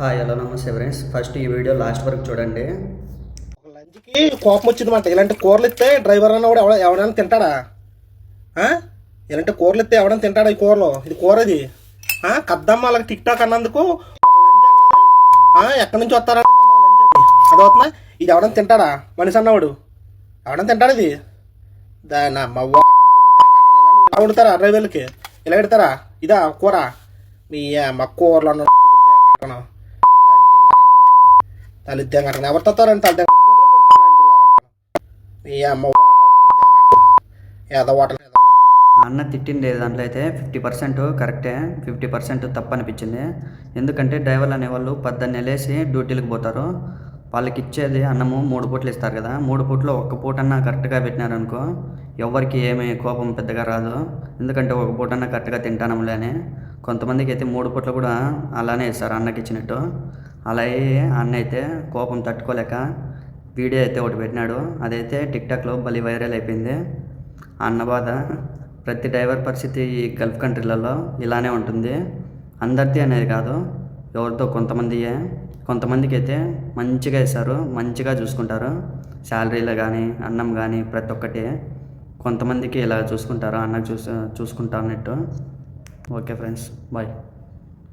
Hi hello నమస్తే friends. First ఈ video last వరకు చూడండి. ఒక లంచ్కి కోపం వచ్చిందన్నమాట. ఇలాంటి కూరలు ఇస్తే డ్రైవర్ అన్న కూడా ఎవడైనా తింటాడా? ఇలాంటి కూరలు ఇస్తే ఎవడైనా తింటాడా? ఈ కూరలో ఇది కూర ఇది కద్దమ్మ అలాగ టిక్ టాక్ అన్నందుకు ఒక లంచ్ అన్నది ఎక్కడి నుంచి వస్తారా లంచ్ అది అవుతున్నా. ఇది ఎవడైనా తింటాడా? మనిషి అన్నవాడు ఎవడైనా తింటాడు? ఇది దాని అమ్మ వండుతారా డ్రైవర్లకి? ఇలా పెడతారా? ఇదా కూర? మీ అమ్మ కూరలు అన్న తల్లిద్దాం కట్టండి ఎవరు తత్తారంటే అన్న తిట్టిండే దాంట్లో అయితే 50% కరెక్టే, 50% తప్పు అనిపించింది. ఎందుకంటే డ్రైవర్లు అనేవాళ్ళు పొద్దున్నే లేచి డ్యూటీలకు పోతారు. వాళ్ళకి ఇచ్చేది అన్నము 3 పూటలు ఇస్తారు కదా. 3 పూటలో ఒక్క పూటన్నా కరెక్ట్గా పెట్టినారనుకో ఎవరికి ఏమీ కోపం పెద్దగా రాదు. ఎందుకంటే ఒక పూటన్నా కరెక్ట్గా తింటానంలే అని. కొంతమందికి అయితే 3 పూటలు కూడా అలానే ఇస్తారు అన్నకి ఇచ్చినట్టు. అలా అన్న అయితే కోపం తట్టుకోలేక వీడియో అయితే ఒకటి పెట్టినాడు. అదైతే టిక్టాక్లో భలే వైరల్ అయిపోయింది. అన్న బాధ. ప్రతి డ్రైవర్ పరిస్థితి ఈ గల్ఫ్ కంట్రీలలో ఇలానే ఉంటుంది. అందరిది అనేది కాదు, ఎవరితో కొంతమందికి అయితే మంచిగా ఇస్తారు, మంచిగా చూసుకుంటారు. శాలరీలో కానీ అన్నం కానీ ప్రతి ఒక్కటి. కొంతమందికి ఇలా చూసుకుంటారు, అన్నకు చూసుకుంటా అన్నట్టు. Okay friends, bye.